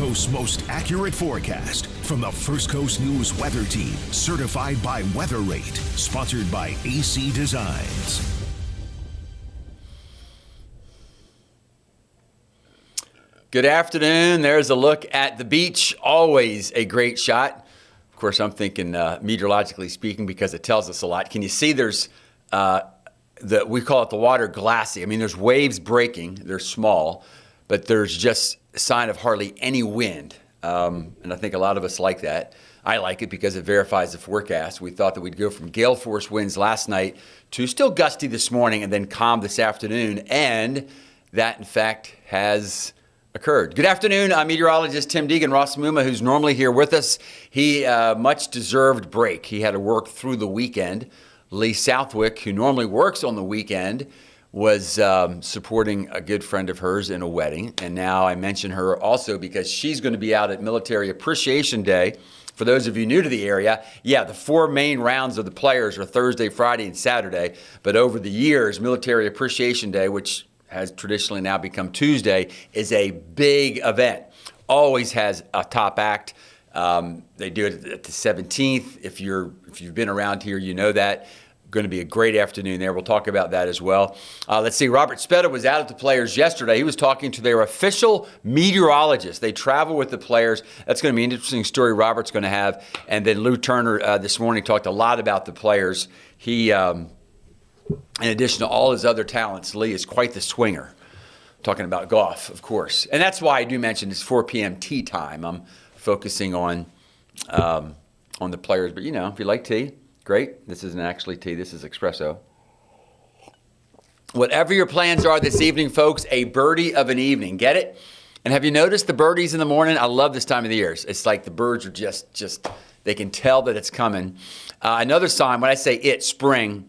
Coast's most accurate forecast from the First Coast News Weather Team, certified by Weather Rate, sponsored by AC Designs. Good afternoon. There's a look at the beach. Always a great shot. Of course, I'm thinking meteorologically speaking because it tells us a lot. Can you see there's, we call it the water glassy. I mean, there's waves breaking. They're small, but there's just a sign of hardly any wind. And I think a lot of us like that. I like it because it verifies the forecast. We thought that we'd go from gale force winds last night to still gusty this morning and then calm this afternoon. And that, in fact, has occurred. Good afternoon. I'm meteorologist Tim Deegan. Ross Muma, who's normally here with us, he much deserved break. He had to work through the weekend. Lee Southwick, who normally works on the weekend, was supporting a good friend of hers in a wedding. And now I mention her also because she's going to be out at Military Appreciation Day. For those of you new to the area, yeah, the four main rounds of the players are Thursday, Friday, and Saturday. But over the years, Military Appreciation Day, which has traditionally now become Tuesday, is a big event. Always has a top act. They do it at the 17th. If you've been around here, you know that. Going to be a great afternoon there. We'll talk about that as well. Let's see. Robert Speta was out at the players yesterday. He was talking to their official meteorologist. They travel with the players. That's going to be an interesting story Robert's going to have. And then Lou Turner this morning talked a lot about the players. He in addition to all his other talents, Lee is quite the swinger. Talking about golf, of course. And that's why I do mention it's 4 p.m. tea time. I'm focusing on the players. But, you know, if you like tea, great. This isn't actually tea. This is espresso. Whatever your plans are this evening, folks, a birdie of an evening. Get it? And have you noticed the birdies in the morning? I love this time of the year. It's like the birds are just they can tell that it's coming. Another sign, when I say spring,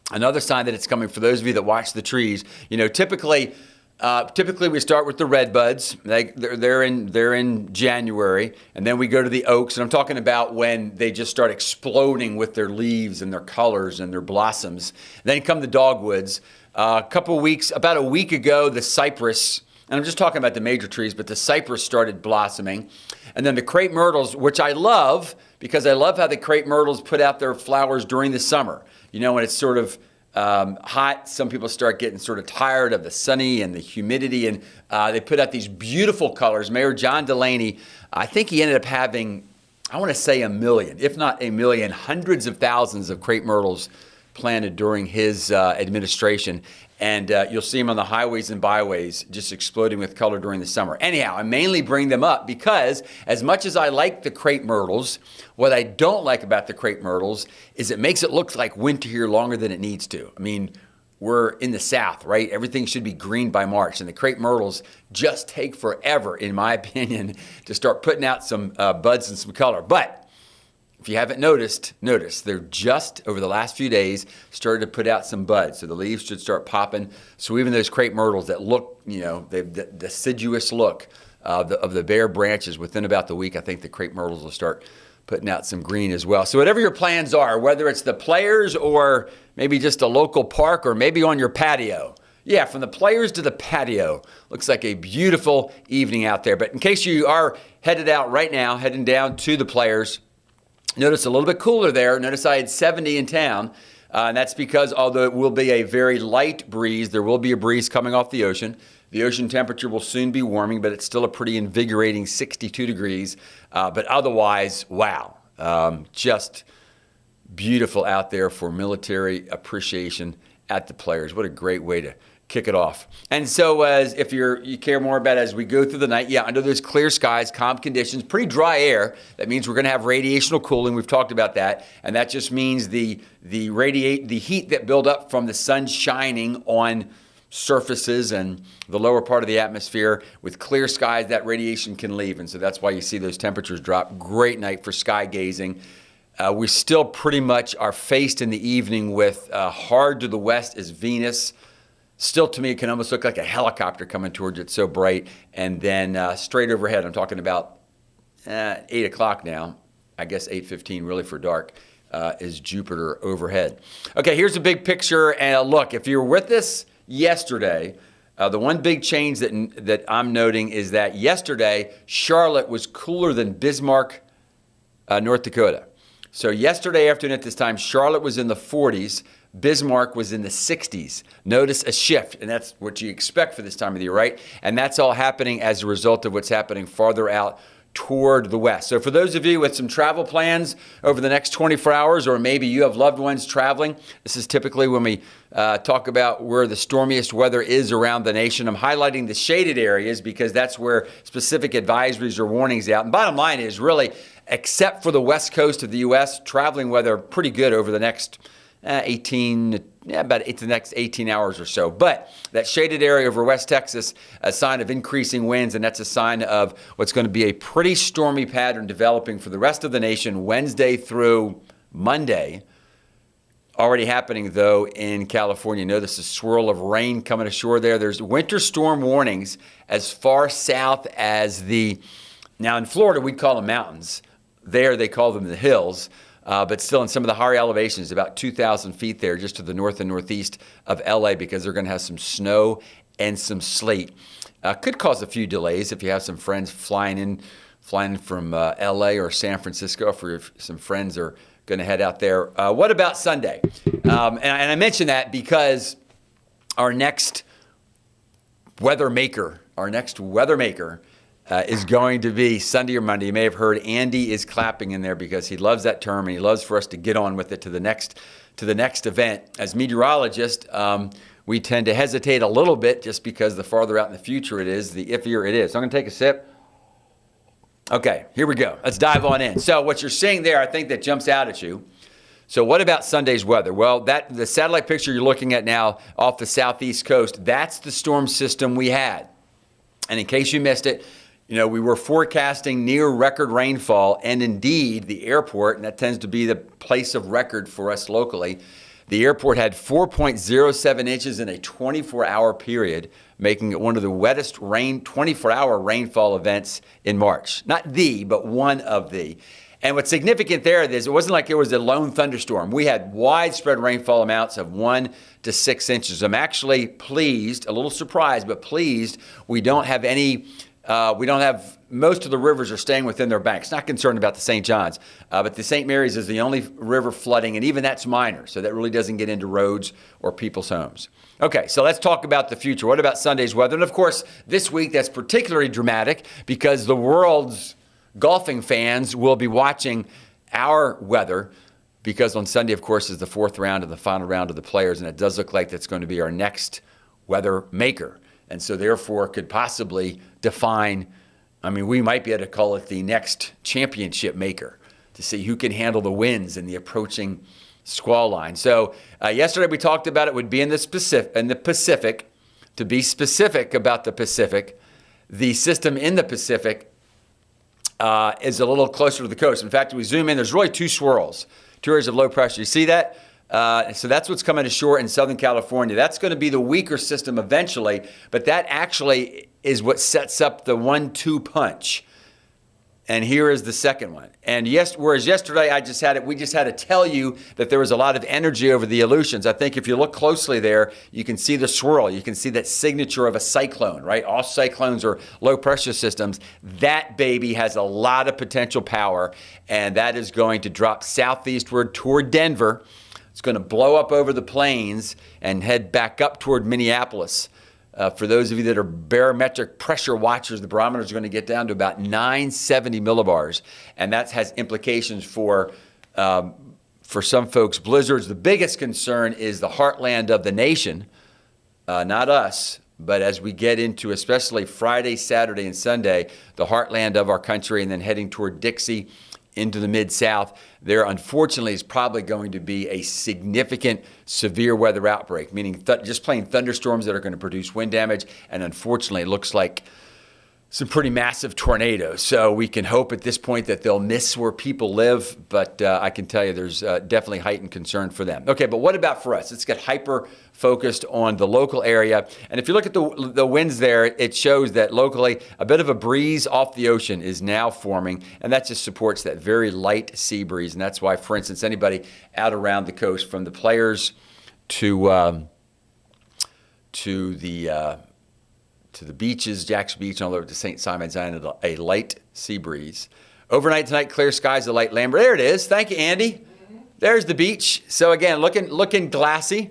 another sign that it's coming for those of you that watch the trees. You know, typically we start with the red buds. They're in January, and then we go to the oaks. And I'm talking about when they just start exploding with their leaves and their colors and their blossoms. Then come the dogwoods. About a week ago, the cypress. And I'm just talking about the major trees, but the cypress started blossoming. And then the crepe myrtles, which I love because I love how the crepe myrtles put out their flowers during the summer. You know, when it's sort of hot, some people start getting sort of tired of the sunny and the humidity, and they put out these beautiful colors. Mayor John Delaney, I think he ended up having, I want to say 1 million, if not 1 million, hundreds of thousands of crepe myrtles planted during his administration. And you'll see them on the highways and byways just exploding with color during the summer. Anyhow, I mainly bring them up because as much as I like the crepe myrtles, what I don't like about the crepe myrtles is it makes it look like winter here longer than it needs to. I mean, we're in the South, right? Everything should be green by March. And the crepe myrtles just take forever, in my opinion, to start putting out some buds and some color. But if you haven't noticed, they're just, over the last few days, started to put out some buds. So the leaves should start popping. So even those crepe myrtles that look, you know, the deciduous look of the bare branches, within about the week, I think the crepe myrtles will start putting out some green as well. So whatever your plans are, whether it's the players or maybe just a local park or maybe on your patio. Yeah, from the players to the patio. Looks like a beautiful evening out there. But in case you are headed out right now, heading down to the players, notice a little bit cooler there. Notice I had 70 in town. And that's because although it will be a very light breeze, there will be a breeze coming off the ocean. The ocean temperature will soon be warming, but it's still a pretty invigorating 62 degrees. But otherwise, wow, just beautiful out there for military appreciation at the players. What a great way to kick it off. And so if you care more about as we go through the night, yeah, under those clear skies, calm conditions, pretty dry air. That means we're going to have radiational cooling. We've talked about that. And that just means the heat that build up from the sun shining on surfaces and the lower part of the atmosphere. With clear skies, that radiation can leave. And so that's why you see those temperatures drop. Great night for sky gazing. We still pretty much are faced in the evening with hard to the west is Venus. Still, to me, it can almost look like a helicopter coming towards you. It's so bright. And then straight overhead, I'm talking about 8 o'clock now, I guess 8:15 really for dark, is Jupiter overhead. Okay, here's a big picture. And look, if you were with us yesterday, The one big change that I'm noting is that yesterday, Charlotte was cooler than Bismarck, North Dakota. So yesterday afternoon at this time, Charlotte was in the 40s. Bismarck was in the 60s. Notice a shift, and that's what you expect for this time of the year, right? And that's all happening as a result of what's happening farther out toward the west. So for those of you with some travel plans over the next 24 hours, or maybe you have loved ones traveling, this is typically when we talk about where the stormiest weather is around the nation. I'm highlighting the shaded areas because that's where specific advisories or warnings out. And bottom line is really, except for the west coast of the U.S., traveling weather pretty good over the next the next 18 hours or so. But that shaded area over West Texas, a sign of increasing winds, and that's a sign of what's going to be a pretty stormy pattern developing for the rest of the nation Wednesday through Monday. Already happening, though, in California. Notice a swirl of rain coming ashore there. There's winter storm warnings as far south as now in Florida, we'd call them mountains. There, they call them the hills. But still in some of the higher elevations, about 2,000 feet there, just to the north and northeast of LA, because they're going to have some snow and some sleet. Could cause a few delays if you have some friends flying from LA or San Francisco, if some friends are going to head out there. What about Sunday? And I mention that because our next weather maker is going to be Sunday or Monday. You may have heard Andy is clapping in there because he loves that term and he loves for us to get on with it to the next event. As meteorologists, we tend to hesitate a little bit just because the farther out in the future it is, the iffier it is. So I'm going to take a sip. Okay, here we go. Let's dive on in. So what you're seeing there, I think that jumps out at you. So what about Sunday's weather? Well, the satellite picture you're looking at now off the southeast coast, that's the storm system we had. And in case you missed it, we were forecasting near record rainfall, and indeed the airport, and that tends to be the place of record for us locally, the airport had 4.07 inches in a 24-hour period, making it one of the wettest 24-hour rainfall events in March. Not the, but one of the. And what's significant there is it wasn't like it was a lone thunderstorm. We had widespread rainfall amounts of 1 to 6 inches. I'm actually pleased, a little surprised, but pleased we don't have most of the rivers are staying within their banks. Not concerned about the St. John's, but the St. Mary's is the only river flooding, and even that's minor, so that really doesn't get into roads or people's homes. Okay, so let's talk about the future. What about Sunday's weather? And of course, this week that's particularly dramatic because the world's golfing fans will be watching our weather because on Sunday, of course, is the fourth round and the final round of the Players, and it does look like that's going to be our next weather maker. And so therefore could possibly define, we might be able to call it the next championship maker to see who can handle the winds and the approaching squall line. So yesterday we talked about it would be in the Pacific. To be specific about the Pacific, the system in the Pacific is a little closer to the coast. In fact, we zoom in, there's really two swirls, two areas of low pressure. You see that? So that's what's coming ashore in Southern California. That's going to be the weaker system eventually, but that actually is what sets up the 1-2 punch. And here is the second one. And whereas yesterday we just had to tell you that there was a lot of energy over the Aleutians. I think if you look closely there, you can see the swirl. You can see that signature of a cyclone, right? All cyclones are low pressure systems. That baby has a lot of potential power, and that is going to drop southeastward toward Denver. It's going to blow up over the plains and head back up toward Minneapolis. For those of you that are barometric pressure watchers, the barometer is going to get down to about 970 millibars, and that has implications for some folks, blizzards. The biggest concern is the heartland of the nation, not us, but as we get into especially Friday, Saturday, and Sunday, the heartland of our country, and then heading toward Dixie, into the Mid-South, there unfortunately is probably going to be a significant severe weather outbreak, meaning just plain thunderstorms that are going to produce wind damage, and unfortunately it looks like some pretty massive tornadoes. So we can hope at this point that they'll miss where people live, but I can tell you there's definitely heightened concern for them. Okay, but what about for us? Let's get hyper-focused on the local area. And if you look at the winds there, it shows that locally a bit of a breeze off the ocean is now forming, and that just supports that very light sea breeze. And that's why, for instance, anybody out around the coast, from the Players to the to the beaches, Jackson Beach, and all over to St. Simon's Island, a light sea breeze. Overnight tonight, clear skies, a light Lambert. There it is. Thank you, Andy. There's the beach. So again, looking glassy.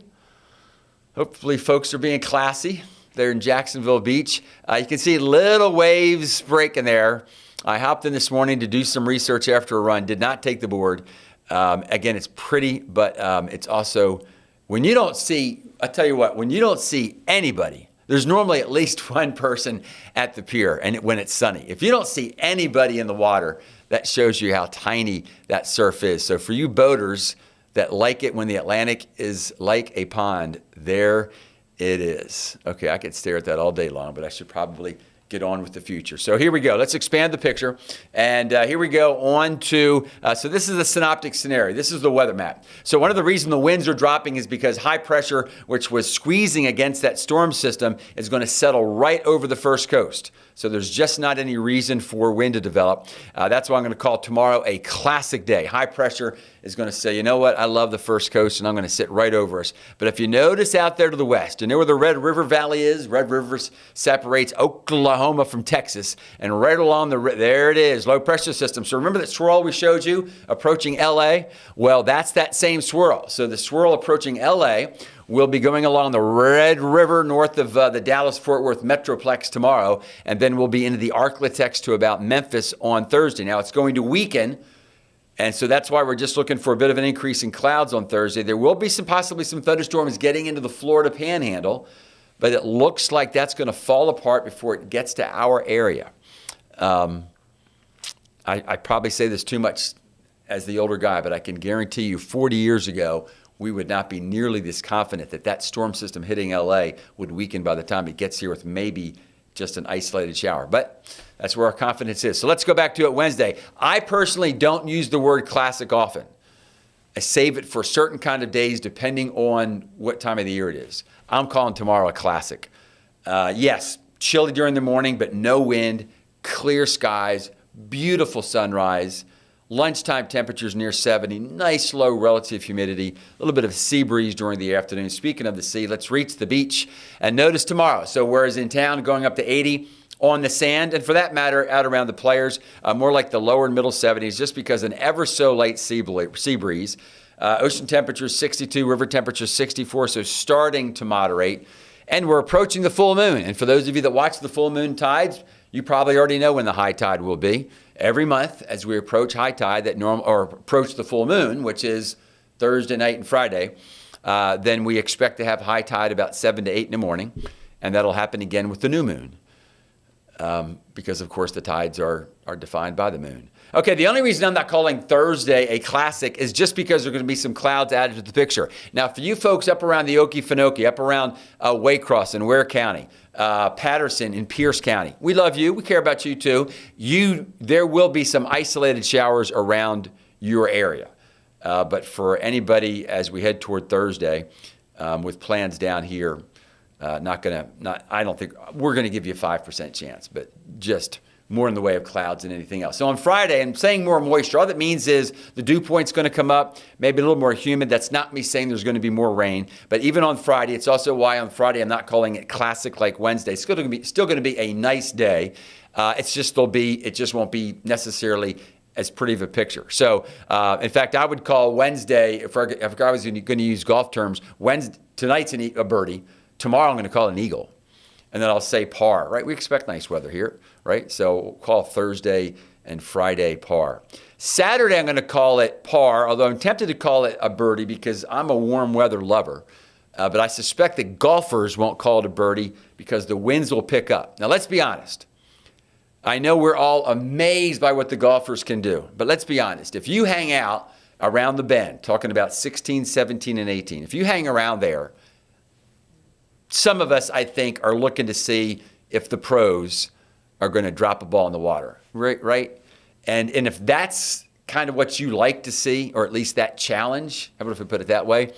Hopefully folks are being classy there in Jacksonville Beach. You can see little waves breaking there. I hopped in this morning to do some research after a run. Did not take the board. Again, it's pretty, but it's also, when you don't see, I tell you what, when you don't see anybody, there's normally at least one person at the pier and when it's sunny. If you don't see anybody in the water, that shows you how tiny that surf is. So for you boaters that like it when the Atlantic is like a pond, there it is. Okay, I could stare at that all day long, but I should probably get on with the future. So here we go. Let's expand the picture. And here we go on to, so this is the synoptic scenario. This is the weather map. So one of the reasons the winds are dropping is because high pressure, which was squeezing against that storm system, is going to settle right over the first coast. So there's just not any reason for wind to develop. That's why I'm going to call tomorrow a classic day. High pressure is going to say, you know what, I love the first coast, and I'm going to sit right over us. But if you notice out there to the west, you know where the Red River Valley is? Red River separates Oklahoma from Texas, and right along there it is, low pressure system. So remember that swirl we showed you approaching LA? Well, that's that same swirl. So the swirl approaching LA will be going along the Red River north of the Dallas-Fort Worth Metroplex tomorrow, and then we'll be into the Arklatex to about Memphis on Thursday. Now, it's going to weaken, and so that's why we're just looking for a bit of an increase in clouds on Thursday. There will be possibly some thunderstorms getting into the Florida Panhandle, but it looks like that's going to fall apart before it gets to our area. I probably say this too much as the older guy, but I can guarantee you 40 years ago, we would not be nearly this confident that that storm system hitting LA would weaken by the time it gets here with maybe just an isolated shower. But that's where our confidence is. So let's go back to it Wednesday. I personally don't use the word classic often. I save it for certain kind of days depending on what time of the year it is. I'm calling tomorrow a classic. Yes, chilly during the morning, but no wind, clear skies, beautiful sunrise. Lunchtime temperatures near 70, nice low relative humidity, a little bit of sea breeze during the afternoon. Speaking of the sea, let's reach the beach and notice tomorrow. So whereas in town going up to 80 on the sand, and for that matter, out around the players, more like the lower and middle 70s, just because an ever so light sea breeze. Ocean temperatures 62, river temperatures 64, so starting to moderate. And we're approaching the full moon. And for those of you that watch the full moon tides, you probably already know when the high tide will be. Every month, as we approach high tide, or approach the full moon, which is Thursday night and Friday, then we expect to have high tide about 7 to 8 in the morning, and that'll happen again with the new moon, because of course the tides are defined by the moon. Okay, the only reason I'm not calling Thursday a classic is just because there are going to be some clouds added to the picture. Now, for you folks up around the Okefenokee, up around Waycross in Ware County, Patterson in Pierce County, we love you. We care about you too. There will be some isolated showers around your area. But for anybody as we head toward Thursday with plans down here, I don't think we're going to give you a 5% chance, but just more in the way of clouds than anything else. So on Friday, I'm saying more moisture. All that means is the dew point's going to come up, maybe a little more humid. That's not me saying there's going to be more rain. But even on Friday, it's also why on Friday I'm not calling it classic like Wednesday. It's still going to be a nice day. It just won't be necessarily as pretty of a picture. So, in fact, I would call Wednesday, if I was going to use golf terms, tonight's a birdie. Tomorrow I'm going to call it an eagle. And then I'll say par, right? We expect nice weather here, right? So we'll call Thursday and Friday par. Saturday, I'm going to call it par, although I'm tempted to call it a birdie because I'm a warm weather lover. But I suspect that golfers won't call it a birdie because the winds will pick up. Now, let's be honest. I know we're all amazed by what the golfers can do, but let's be honest. If you hang out around the bend, talking about 16, 17, and 18, if you hang around there, some of us, I think, are looking to see if the pros are going to drop a ball in the water, right? And if that's kind of what you like to see, or at least that challenge, how about if we put it that way,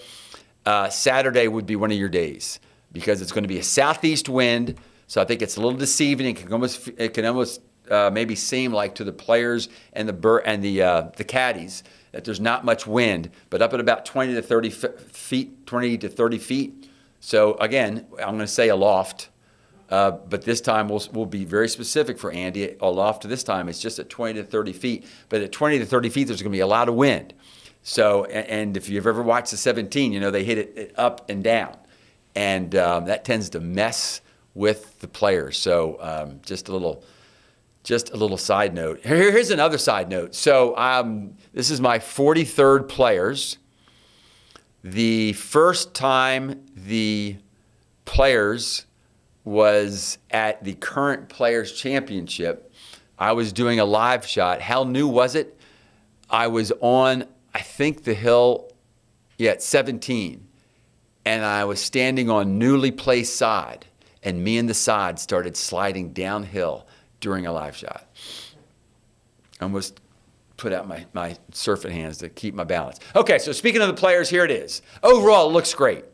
Saturday would be one of your days because it's going to be a southeast wind. So I think it's a little deceiving. It can almost maybe seem like to the players and the caddies that there's not much wind, but up at about 20 to 30 feet. So again, I'm going to say aloft But this time we'll be very specific for Andy. Aloft to this time, it's just at 20 to 30 feet. But at 20 to 30 feet, there's going to be a lot of wind. So, and if you've ever watched the 17, they hit it up and down. And that tends to mess with the players. So just a little side note. Here's another side note. So this is my 43rd Players. The first time the Players was at the current Players Championship, I was doing a live shot. How new was it? I was on, I think, the hill, at 17. And I was standing on newly placed sod. And me and the sod started sliding downhill during a live shot. I almost put out my surfing hands to keep my balance. Okay, so speaking of the Players, here it is. Overall, it looks great.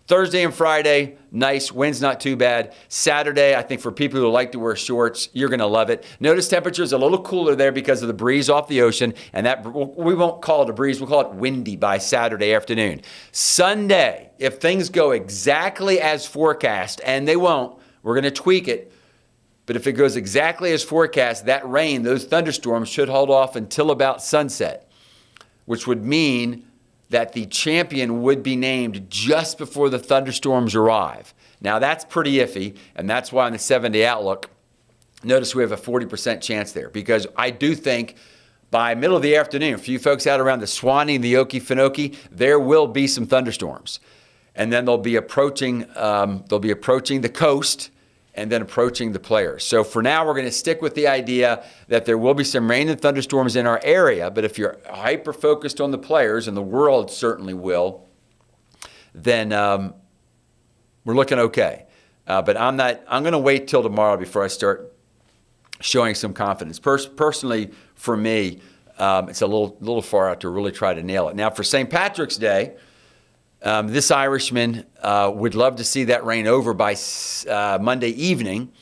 Thursday and Friday, nice. Wind's not too bad. Saturday, I think for people who like to wear shorts, you're going to love it. Notice temperature's a little cooler there because of the breeze off the ocean, and that we won't call it a breeze. We'll call it windy by Saturday afternoon. Sunday, if things go exactly as forecast, and they won't, we're going to tweak it. But if it goes exactly as forecast, that rain, those thunderstorms should hold off until about sunset, which would mean that the champion would be named just before the thunderstorms arrive. Now, that's pretty iffy, and that's why on the 7-day outlook, notice we have a 40% chance there, because I do think by middle of the afternoon, for you folks out around the Swanee and the Okefenokee, there will be some thunderstorms. And then they'll be approaching the coast, and then approaching the Players. So for now, we're going to stick with the idea that there will be some rain and thunderstorms in our area, but if you're hyper-focused on the Players, and the world certainly will, then we're looking okay. But I'm going to wait till tomorrow before I start showing some confidence. Personally, for me, it's a little far out to really try to nail it. Now, for St. Patrick's Day, this Irishman would love to see that rain over by Monday evening.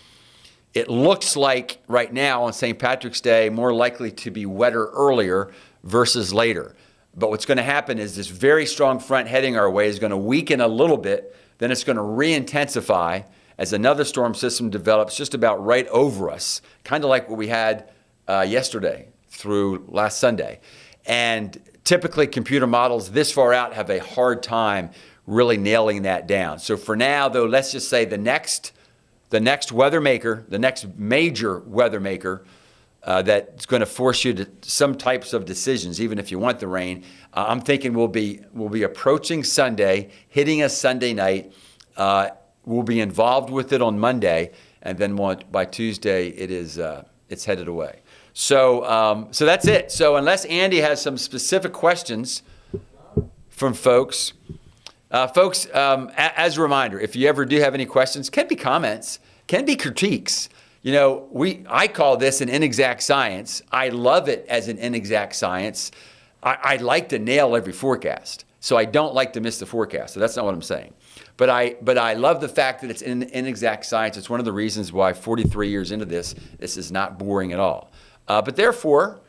It looks like right now on St. Patrick's Day, more likely to be wetter earlier versus later. But what's going to happen is this very strong front heading our way is going to weaken a little bit. Then it's going to re-intensify as another storm system develops just about right over us, kind of like what we had yesterday through last Sunday. And typically, computer models this far out have a hard time really nailing that down. So for now, though, let's just say the next weather maker, the next major weather maker that's going to force you to some types of decisions, even if you want the rain, I'm thinking we'll be approaching Sunday, hitting us Sunday night. We'll be involved with it on Monday, and then by Tuesday, it's headed away. So that's it. So unless Andy has some specific questions from folks, as a reminder, if you ever do have any questions, can be comments, can be critiques. I call this an inexact science. I love it as an inexact science. I like to nail every forecast, so I don't like to miss the forecast. So that's not what I'm saying. But I love the fact that it's an inexact science. It's one of the reasons why 43 years into this is not boring at all. But therefore,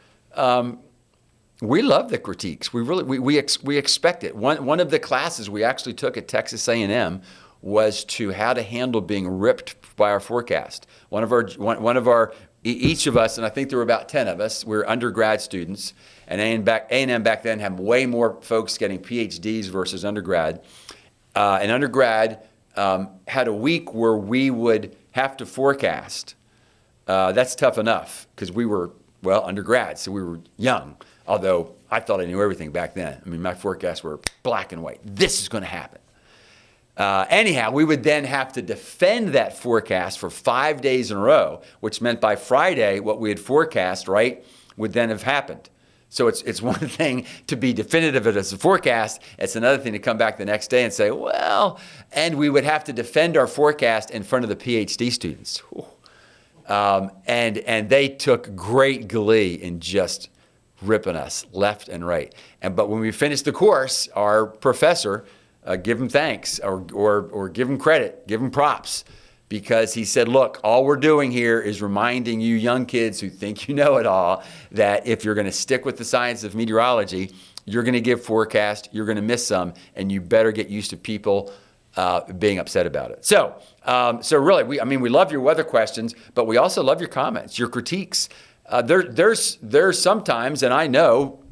we love the critiques. We expect it. One of the classes we actually took at Texas A&M was to how to handle being ripped by our forecast. Each of us, and I think there were about 10 of us, we're undergrad students, and A&M back then had way more folks getting PhDs versus undergrad. And undergrad had a week where we would have to forecast. That's tough enough because we were, undergrads, so we were young. Although I thought I knew everything back then. I mean, my forecasts were black and white. This is going to happen. Anyhow, we would then have to defend that forecast for 5 days in a row, which meant by Friday, what we had forecast, right, would then have happened. So it's one thing to be definitive as a forecast. It's another thing to come back the next day and say, and we would have to defend our forecast in front of the PhD students. And they took great glee in just ripping us left and right. But when we finished the course, our professor, give him thanks or give him credit, give him props, because he said, look, all we're doing here is reminding you young kids who think you know it all that if you're going to stick with the science of meteorology, you're going to give forecast, you're going to miss some, and you better get used to people being upset about it. So really, we love your weather questions, but we also love your comments, your critiques. There's sometimes, and I know,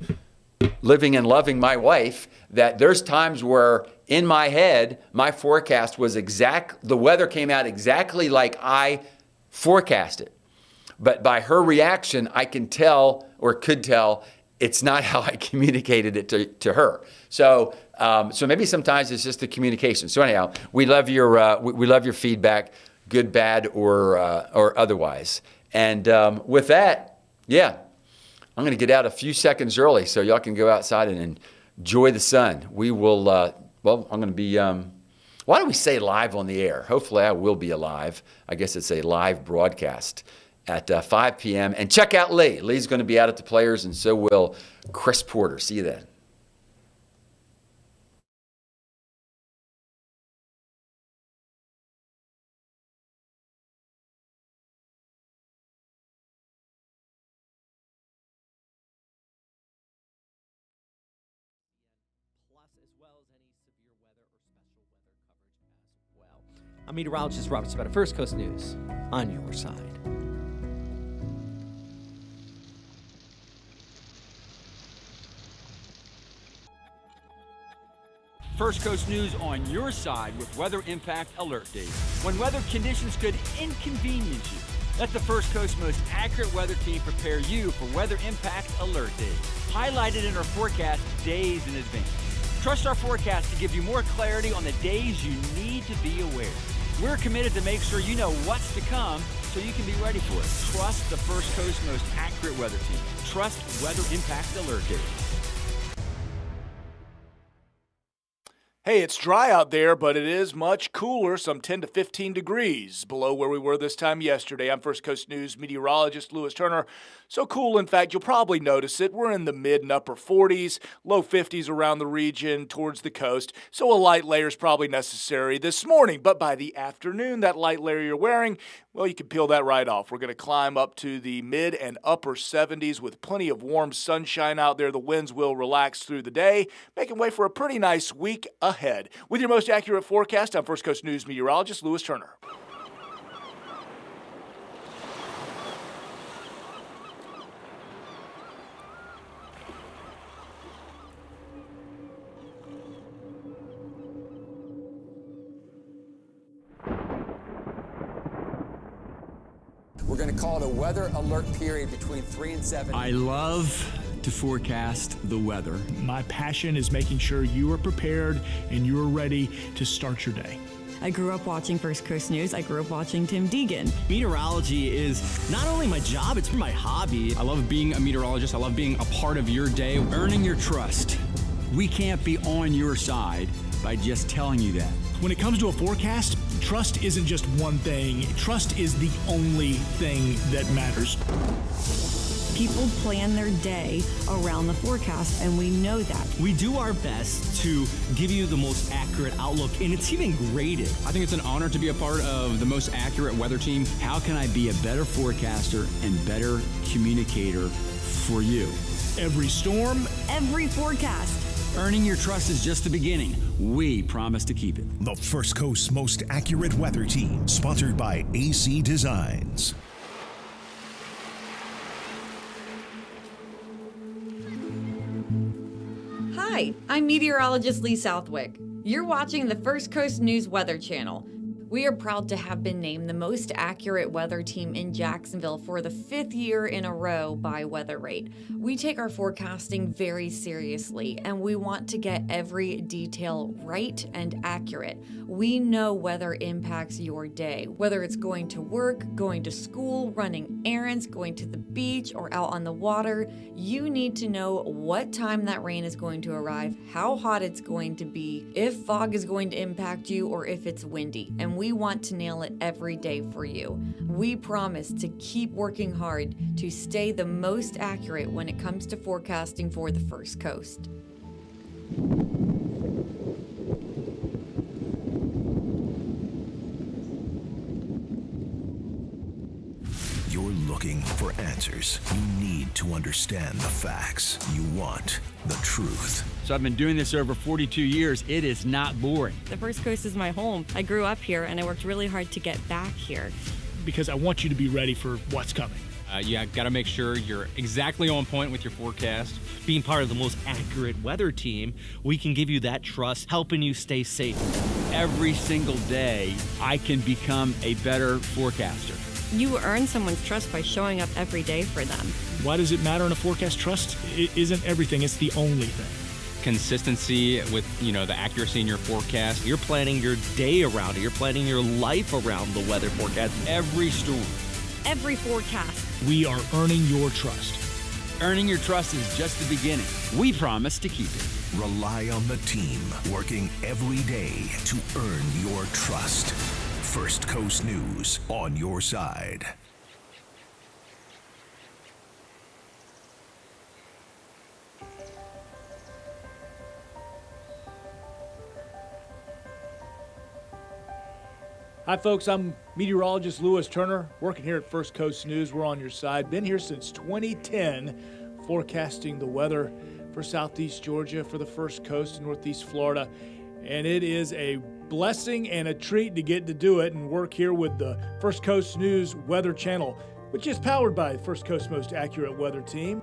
living and loving my wife, that there's times where in my head, my forecast was the weather came out exactly like I forecasted. But by her reaction, I can tell, or could tell, it's not how I communicated it to her. So maybe sometimes it's just the communication. So anyhow, we love your feedback, good, bad, or otherwise. And with that, yeah, I'm going to get out a few seconds early so y'all can go outside and enjoy the sun. We will. I'm going to be. Why don't we say live on the air? Hopefully, I will be alive. I guess it's a live broadcast at 5 p.m. And check out Lee. Lee's going to be out at the Players, and so will Chris Porter. See you then. As well as any severe weather or special weather coverage as well. I'm meteorologist Robert Spetta, First Coast News, on your side. First Coast News on your side with Weather Impact Alert Days. When weather conditions could inconvenience you, let the First Coast most accurate weather team prepare you for Weather Impact Alert Days, highlighted in our forecast days in advance. Trust our forecast to give you more clarity on the days you need to be aware. We're committed to make sure you know what's to come so you can be ready for it. Trust the First Coast most accurate weather team. Trust Weather Impact Alert Days. Hey, it's dry out there, but it is much cooler, some 10 to 15 degrees below where we were this time yesterday. I'm First Coast News meteorologist Lewis Turner. So cool, in fact, you'll probably notice it. We're in the mid and upper 40s, low 50s around the region towards the coast. So a light layer is probably necessary this morning. But by the afternoon, that light layer you're wearing, well, you can peel that right off. We're going to climb up to the mid and upper 70s with plenty of warm sunshine out there. The winds will relax through the day, making way for a pretty nice week ahead. With your most accurate forecast, I'm First Coast News meteorologist Lewis Turner. We're going to call it a weather alert period between 3 and 7. I love to forecast the weather. My passion is making sure you are prepared and you are ready to start your day. I grew up watching First Coast News. I grew up watching Tim Deegan. Meteorology is not only my job, it's my hobby. I love being a meteorologist. I love being a part of your day, earning your trust. We can't be on your side by just telling you that. When it comes to a forecast, trust isn't just one thing. Trust is the only thing that matters. People plan their day around the forecast, and we know that. We do our best to give you the most accurate outlook, and it's even graded. I think it's an honor to be a part of the most accurate weather team. How can I be a better forecaster and better communicator for you? Every storm, every forecast. Earning your trust is just the beginning. We promise to keep it. The First Coast's most accurate weather team, sponsored by AC Designs. Hi, I'm meteorologist Lee Southwick. You're watching the First Coast News Weather Channel. We are proud to have been named the most accurate weather team in Jacksonville for the 5th year in a row by WeatherRate. We take our forecasting very seriously, and we want to get every detail right and accurate. We know weather impacts your day, whether it's going to work, going to school, running errands, going to the beach, or out on the water. You need to know what time that rain is going to arrive, how hot it's going to be, if fog is going to impact you, or if it's windy. And we want to nail it every day for you. We promise to keep working hard to stay the most accurate when it comes to forecasting for the First Coast. You're looking for answers. You need to understand the facts. You want the truth. So I've been doing this over 42 years. It is not boring. The First Coast is my home. I grew up here and I worked really hard to get back here. Because I want you to be ready for what's coming. You got to make sure you're exactly on point with your forecast. Being part of the most accurate weather team, we can give you that trust, helping you stay safe. Every single day, I can become a better forecaster. You earn someone's trust by showing up every day for them. Why does it matter in a forecast? Trust isn't everything. It's the only thing. Consistency with, the accuracy in your forecast. You're planning your day around it. You're planning your life around the weather forecast. Every storm. Every forecast. We are earning your trust. Earning your trust is just the beginning. We promise to keep it. Rely on the team working every day to earn your trust. First Coast News on your side. Hi, folks. I'm meteorologist Lewis Turner, working here at First Coast News. We're on your side. Been here since 2010, forecasting the weather for Southeast Georgia, for the First Coast and Northeast Florida. And it is a blessing and a treat to get to do it and work here with the First Coast News Weather Channel, which is powered by the First Coast's most accurate weather team.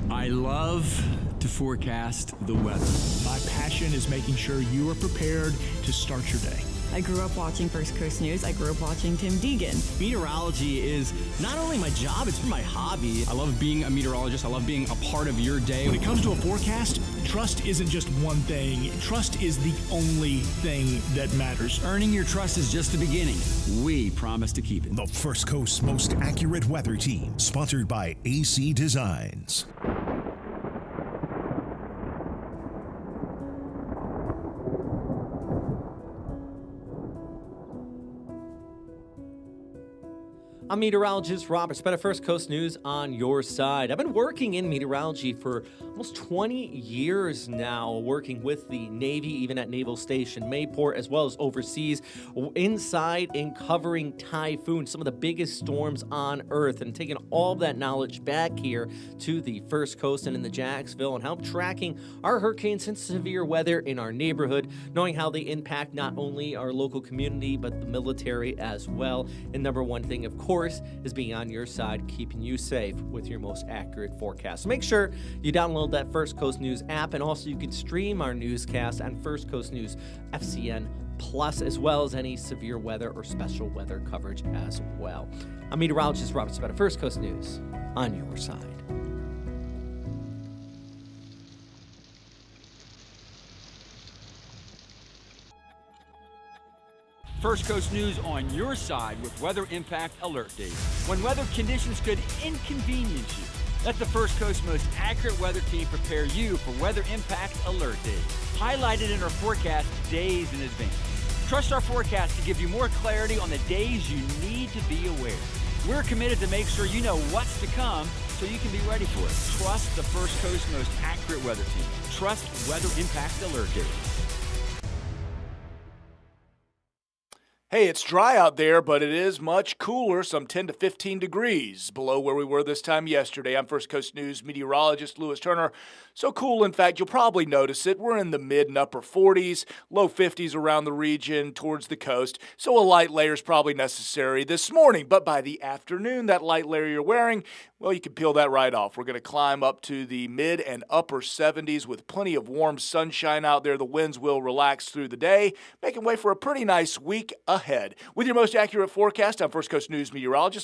I love to forecast the weather. My passion is making sure you are prepared to start your day. I grew up watching First Coast News. I grew up watching Tim Deegan. Meteorology is not only my job, it's my hobby. I love being a meteorologist. I love being a part of your day. When it comes to a forecast, trust isn't just one thing. Trust is the only thing that matters. Earning your trust is just the beginning. We promise to keep it. The First Coast's most accurate weather team, sponsored by AC Designs. I'm meteorologist Robert Speta, First Coast News on your side. I've been working in meteorology for almost 20 years now, working with the Navy, even at Naval Station Mayport, as well as overseas, inside and covering typhoons, some of the biggest storms on Earth, and taking all of that knowledge back here to the First Coast and in the Jacksonville, and help tracking our hurricanes and severe weather in our neighborhood, knowing how they impact not only our local community, but the military as well. And number one thing, of course, is being on your side, keeping you safe with your most accurate forecast. So make sure you download that First Coast News app, and also you can stream our newscast on First Coast News FCN Plus, as well as any severe weather or special weather coverage as well. I'm meteorologist Robert Speta, First Coast News on your side. First Coast News on your side with Weather Impact Alert Days. When weather conditions could inconvenience you, let the First Coast's most accurate weather team prepare you for Weather Impact Alert Days, highlighted in our forecast days in advance. Trust our forecast to give you more clarity on the days you need to be aware. We're committed to make sure you know what's to come so you can be ready for it. Trust the First Coast's most accurate weather team. Trust Weather Impact Alert Days. Hey, it's dry out there, but it is much cooler, some 10 to 15 degrees below where we were this time yesterday. I'm First Coast News meteorologist Lewis Turner. So cool, in fact, you'll probably notice it. We're in the mid and upper 40s, low 50s around the region towards the coast, so a light layer is probably necessary this morning. But by the afternoon, that light layer you're wearing, well, you can peel that right off. We're going to climb up to the mid and upper 70s with plenty of warm sunshine out there. The winds will relax through the day, making way for a pretty nice week ahead. With your most accurate forecast, I'm First Coast News meteorologist